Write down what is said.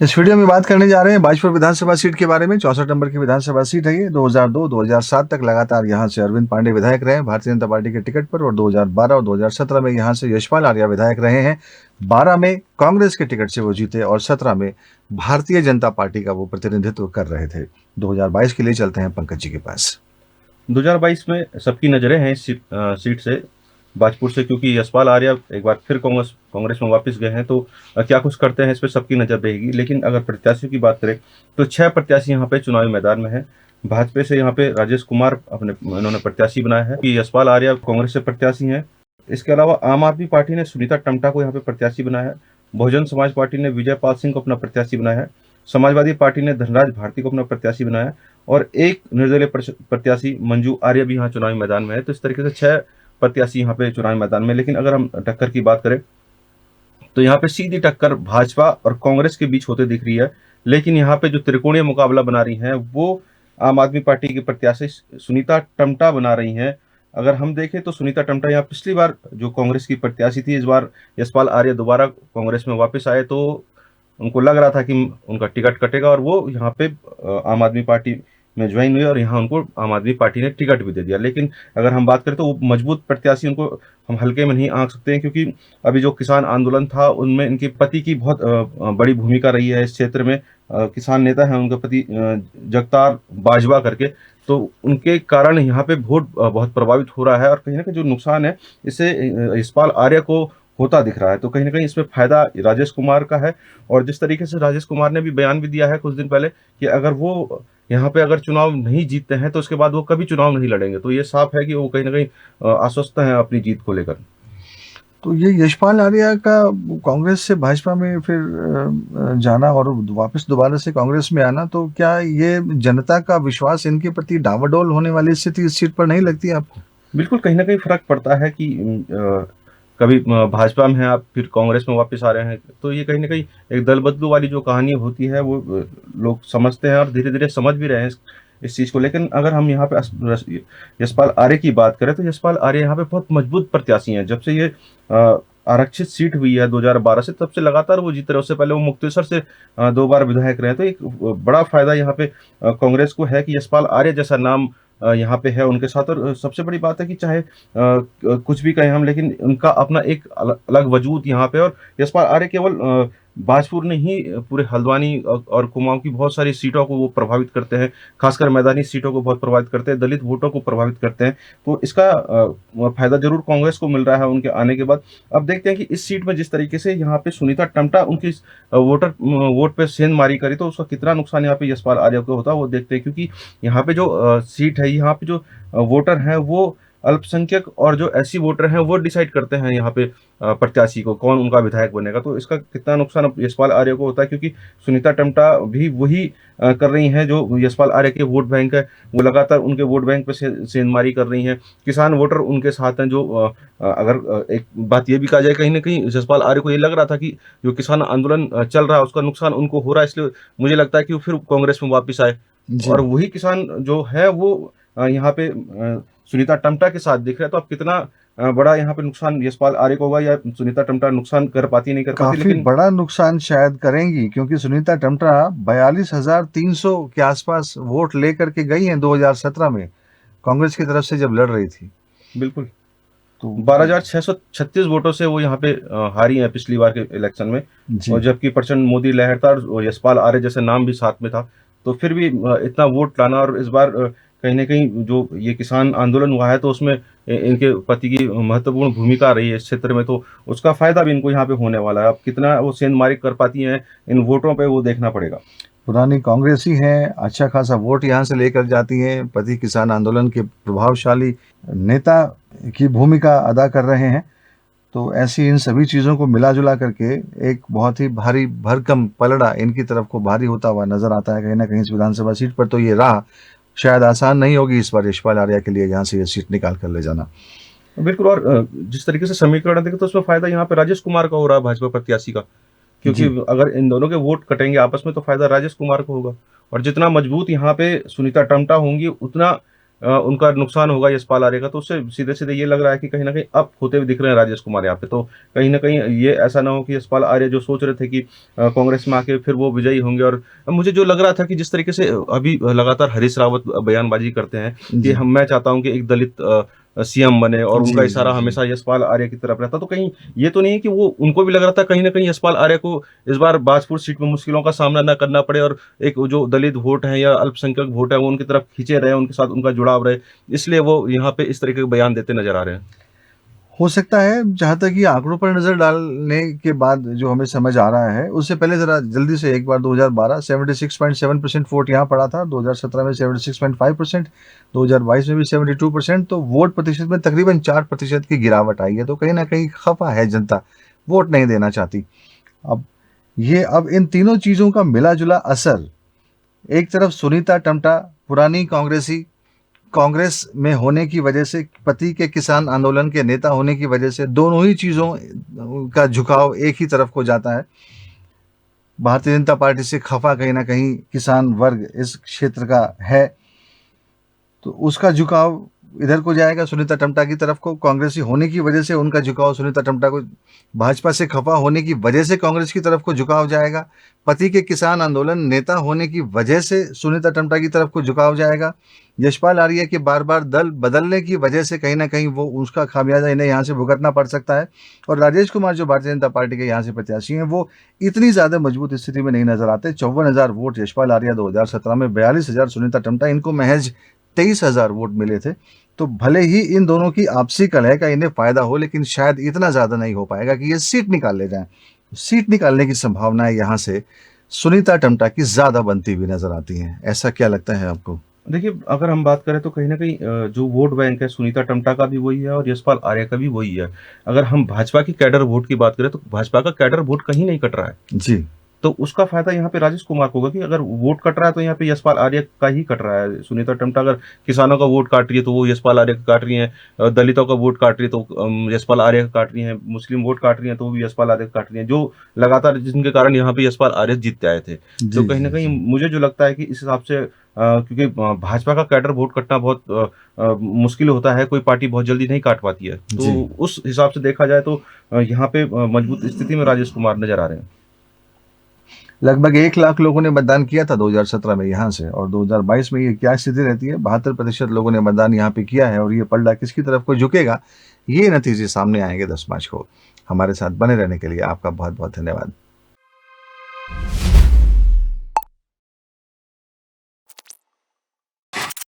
इस वीडियो में बात करने जा रहे हैं भाजपा विधानसभा सीट के बारे में। 64 नंबर की विधानसभा सीट है ये। 2002-2007 तक लगातार यहां से अरविंद पांडे विधायक रहे भारतीय जनता पार्टी के टिकट पर, और 2012 और 2017 में यहां से यशपाल आर्या विधायक रहे हैं। 12 में कांग्रेस के टिकट से वो जीते और 17 में भारतीय जनता पार्टी का वो प्रतिनिधित्व कर रहे थे। 2022 के लिए चलते हैं पंकज जी के पास। 2022 में सबकी नजरें हैं इस सीट से, भाजपुर से, क्योंकि यशपाल आर्या एक बार फिर कांग्रेस में वापस गए हैं। तो क्या कुछ करते हैं इस पर सबकी नजर रहेगी। लेकिन अगर प्रत्याशियों की बात करें तो 6 प्रत्याशी यहाँ पे चुनावी मैदान में हैं। भाजपा से यहाँ पे राजेश कुमार इन्होंने प्रत्याशी बनाया है कि यशपाल आर्या कांग्रेस से प्रत्याशी हैं। इसके अलावा आम आदमी पार्टी ने सुनीता टम्टा को यहाँ पे प्रत्याशी बनाया है। बहुजन समाज पार्टी ने विजय पाल सिंह को अपना प्रत्याशी बनाया है। समाजवादी पार्टी ने धनराज भारती को अपना प्रत्याशी बनाया है और एक निर्दलीय प्रत्याशी मंजू आर्य भी यहाँ चुनावी मैदान में है। तो इस तरीके से 6 प्रत्याशी यहाँ पे चुनावी मैदान में। लेकिन अगर हम टक्कर की बात करें तो यहाँ पे सीधी टक्कर भाजपा और कांग्रेस के बीच होते दिख रही है। लेकिन यहाँ पे जो त्रिकोणीय मुकाबला बना रही है वो आम आदमी पार्टी की प्रत्याशी सुनीता टम्टा बना रही हैं। अगर हम देखें तो सुनीता टम्टा यहाँ पिछली बार जो कांग्रेस की प्रत्याशी थी, इस बार यशपाल आर्य दोबारा कांग्रेस में वापस आए तो उनको लग रहा था कि उनका टिकट कटेगा और वो यहाँ पे आम आदमी पार्टी में ज्वाइन हुए और यहाँ उनको आम आदमी पार्टी ने टिकट भी दे दिया। लेकिन अगर हम बात करें तो वो मजबूत प्रत्याशी, उनको हम हल्के में नहीं आंक सकते हैं, क्योंकि अभी जो किसान आंदोलन था उनमें इनके पति की बहुत बड़ी भूमिका रही है इस क्षेत्र में। किसान नेता है उनके पति जगतार बाजवा करके, तो उनके कारण यहाँ पे वोट बहुत प्रभावित हो रहा है और कहीं ना कहीं जो नुकसान है इससे यशपाल आर्य को होता दिख रहा है। तो कहीं ना कहीं इसमें फायदा राजेश कुमार का है। और जिस तरीके से राजेश कुमार ने भी बयान भी दिया है कुछ दिन पहले कि अगर वो यहाँ पे अगर चुनाव नहीं जीतते हैं तो उसके बाद वो कभी चुनाव नहीं लड़ेंगे, तो ये साफ है कि वो कहीं ना कहीं आश्वस्त हैं अपनी जीत को लेकर। तो ये यशपाल आर्या का कांग्रेस से भाजपा में फिर जाना और वापस दोबारा से कांग्रेस में आना, तो क्या ये जनता का विश्वास इनके प्रति डावाडोल होने वाली स्थिति इस सीट पर नहीं लगती आपको? बिल्कुल, कहीं ना कहीं फर्क पड़ता है कि कभी भाजपा में है आप, फिर कांग्रेस में वापस आ रहे हैं, तो ये कहीं ना कहीं एक दल बदलू वाली जो कहानी होती है वो लोग समझते हैं और धीरे धीरे समझ भी रहे हैं इस चीज़ को। लेकिन अगर हम यहाँ पे यशपाल आर्य की बात करें तो यशपाल आर्य यहाँ पे बहुत मजबूत प्रत्याशी हैं। जब से ये आरक्षित सीट हुई है 2012 से, तब से लगातार वो जीत रहे। उससे पहले वो मुक्तेश्वर से 2 बार विधायक रहे। तो एक बड़ा फायदा यहाँ पे कांग्रेस को है कि यशपाल आर्य जैसा नाम यहाँ पे है उनके साथ। और सबसे बड़ी बात है कि चाहे कुछ भी कहें हम, लेकिन उनका अपना एक अलग वजूद यहाँ पे। और यशपाल आर्य केवल भाजपुर ने ही पूरे हल्द्वानी और कुमाऊं की बहुत सारी सीटों को वो प्रभावित करते हैं, खासकर मैदानी सीटों को बहुत प्रभावित करते हैं, दलित वोटों को प्रभावित करते हैं। तो इसका फायदा जरूर कांग्रेस को मिल रहा है उनके आने के बाद। अब देखते हैं कि इस सीट में जिस तरीके से यहाँ पे सुनीता टम्टा उनकी वोट पे सेंधमारी करी तो उसका कितना नुकसान यहाँ पे यशपाल आर्य को होता है वो देखते हैं। क्योंकि यहाँ पे जो सीट है, यहाँ पे जो वोटर हैं वो अल्पसंख्यक और जो ऐसी वोटर हैं वो डिसाइड करते हैं यहाँ पे प्रत्याशी को, कौन उनका विधायक बनेगा। तो इसका कितना नुकसान अब यशपाल आर्य को होता है, क्योंकि सुनीता टम्टा भी वही कर रही हैं जो यशपाल आर्य के वोट बैंक है, वो लगातार उनके वोट बैंक पे सेंधमारी कर रही हैं। किसान वोटर उनके साथ हैं। जो अगर एक बात ये भी कहा जाए, कहीं ना कहीं यशपाल आर्य को ये लग रहा था कि जो किसान आंदोलन चल रहा है उसका नुकसान उनको हो रहा है, इसलिए मुझे लगता है कि वो फिर कांग्रेस में वापस आए। और वही किसान जो है वो यहाँ पे सुनीता टम्टा के साथ दिख रहा है। तो अब कितना बड़ा यहाँ पे नुकसान यशपाल आर्य को होगा या सुनीता टम्टा नुकसान कर पाती नहीं कर पाती, काफी लेकिन बड़ा नुकसान शायद करेंगी, क्योंकि सुनीता टम्टा 42,300 के आसपास वोट लेकर के गई हैं 2017 में कांग्रेस की तरफ से जब लड़ रही थी। बिल्कुल तो 12,636 वोटों से वो यहाँ पे हारी हैं पिछली बार के इलेक्शन में। जी, और जबकि प्रचंड मोदी लहर था और यशपाल आर्य जैसे नाम भी साथ में था, तो फिर भी इतना वोट लाना। और इस बार कहीं ना कहीं जो ये किसान आंदोलन हुआ है तो उसमें इनके पति की महत्वपूर्ण भूमिका रही है इस क्षेत्र में, तो उसका फायदा भी इनको यहाँ पे होने वाला है। अब कितना वो सेंधमारी कर पाती हैं इन वोटों पे वो देखना पड़ेगा। पुरानी कांग्रेस ही हैं, अच्छा खासा वोट यहाँ से लेकर जाती हैं, पति किसान आंदोलन के प्रभावशाली नेता की भूमिका अदा कर रहे हैं। तो ऐसी इन सभी चीज़ों को मिला जुला करके एक बहुत ही भारी भरकम पलड़ा इनकी तरफ को भारी होता हुआ नजर आता है कहीं ना कहीं इस विधानसभा सीट पर। तो ये राह शायद आसान नहीं होगी इस बार यशपाल आर्या के लिए यहाँ से ये सीट निकाल कर ले जाना। बिल्कुल। और जिस तरीके से समीकरण देखें तो उसमें फायदा यहाँ पे राजेश कुमार का हो रहा है, भाजपा प्रत्याशी का। क्योंकि जी, अगर इन दोनों के वोट कटेंगे आपस में तो फायदा राजेश कुमार को होगा। और जितना मजबूत यहाँ पे सुनीता टम्टा होंगी उतना उनका नुकसान होगा यशपाल आर्य का, तो उससे सीधे-सीधे ये लग रहा है कि कहीं न कहीं अप होते हुए दिख रहे हैं राजेश कुमार यहाँ पे। तो कहीं न कहीं ये ऐसा ना हो कि यशपाल आर्य जो सोच रहे थे कि कांग्रेस में आके फिर वो विजयी होंगे। और मुझे जो लग रहा था कि जिस तरीके से अभी लगातार हरीश रावत बयानबाजी करते हैं कि जी। मैं चाहता हूँ कि एक दलित सीएम बने, और जी, उनका जी, इशारा जी। हमेशा यशपाल आर्य की तरफ रहता। तो कहीं ये तो नहीं है कि वो उनको भी लग रहा था कहीं न कहीं यशपाल आर्य को इस बार बाजपुर सीट में मुश्किलों का सामना ना करना पड़े, और एक वो जो दलित वोट है या अल्पसंख्यक वोट है वो उनकी तरफ खींचे रहे, उनके साथ उनका जुड़ाव रहे, इसलिए वो यहाँ पे इस तरीके के बयान देते नज़र आ रहे हैं। हो सकता है, जहाँ तक ये आंकड़ों पर नज़र डालने के बाद जो हमें समझ आ रहा है, उससे पहले ज़रा जल्दी से एक बार 2012 76.7% वोट यहाँ पड़ा था, 2017 में 76.5%, 2022 में भी 72%, तो वोट प्रतिशत में तकरीबन 4% की गिरावट आई है। तो कहीं न कहीं खफ़ा है जनता, वोट नहीं देना चाहती। अब अब इन तीनों चीज़ों का मिला-जुला असर, एक तरफ सुनीता टम्टा पुरानी कांग्रेसी, कांग्रेस में होने की वजह से, पति के किसान आंदोलन के नेता होने की वजह से दोनों ही चीज़ों का झुकाव एक ही तरफ को जाता है। भारतीय जनता पार्टी से खफा कहीं न कहीं किसान वर्ग इस क्षेत्र का है, तो उसका झुकाव इधर को जाएगा सुनीता टम्टा की तरफ को। कांग्रेसी होने की वजह से उनका झुकाव सुनीता टम्टा को, भाजपा से खफा होने की वजह से कांग्रेस की तरफ को झुकाव जाएगा। पति के किसान आंदोलन नेता होने की वजह से सुनीता टम्टा की तरफ को झुकाव जाएगा। यशपाल आर्य के बार बार दल बदलने की वजह से कहीं ना कहीं वो उसका खामियाजा इन्हें यहाँ से भुगतना पड़ सकता है। और राजेश कुमार जो भारतीय जनता पार्टी के यहाँ से प्रत्याशी हैं, वो इतनी ज़्यादा मजबूत स्थिति में नहीं नजर आते। 54,000 वोट यशपाल आर्य 2017 में, 42,000 सुनीता टम्टा, इनको महज 23,000 वोट मिले थे। तो भले ही इन दोनों की आपसी कलह का इन्हें फायदा हो, लेकिन शायद इतना ज़्यादा नहीं हो पाएगा कि ये सीट निकाल ले जाएं। सीट निकालने की संभावनाएं यहाँ से सुनीता टम्टा की ज़्यादा बनती हुई नजर आती हैं। ऐसा क्या लगता है आपको? देखिए, अगर हम बात करें तो कहीं न कहीं जो वोट बैंक है सुनीता टम्टा का भी वही है और यशपाल आर्य का भी वही है। अगर हम भाजपा की कैडर वोट की बात करें तो भाजपा का कैडर वोट कहीं नहीं कट रहा है। जी। तो उसका फ़ायदा यहाँ पे राजेश कुमार को होगा कि अगर वोट कट रहा है तो यहाँ पे यशपाल आर्य का ही कट रहा है। सुनीता टम्टा अगर किसानों का वोट काट रही है तो वो यशपाल आर्य का काट रही हैं। दलितों का वोट काट रही है तो यशपाल आर्य का काट रही हैं। मुस्लिम वोट काट रही हैं तो वो भी यशपाल आर्य का काट रही हैं। जो लगातार जिनके कारण यहाँ पे यशपाल आर्य जीतते आए थे। तो जी, कहीं न जी, कहीं जी। मुझे जो लगता है कि इस हिसाब से क्योंकि भाजपा का कैडर वोट कटना बहुत मुश्किल होता है, कोई पार्टी बहुत जल्दी नहीं काट पाती है। जी। तो उस हिसाब से देखा जाए तो यहाँ पे मजबूत स्थिति में राजेश कुमार नज़र आ रहे हैं। लगभग 1 लाख लोगों ने मतदान किया था 2017 में यहाँ से, और 2022 में ये क्या स्थिति रहती है? 72% लोगों ने मतदान यहाँ पे किया है, और ये पलड़ा किसकी तरफ को झुकेगा, ये नतीजे सामने आएंगे 10 मार्च को। हमारे साथ बने रहने के लिए आपका बहुत बहुत धन्यवाद।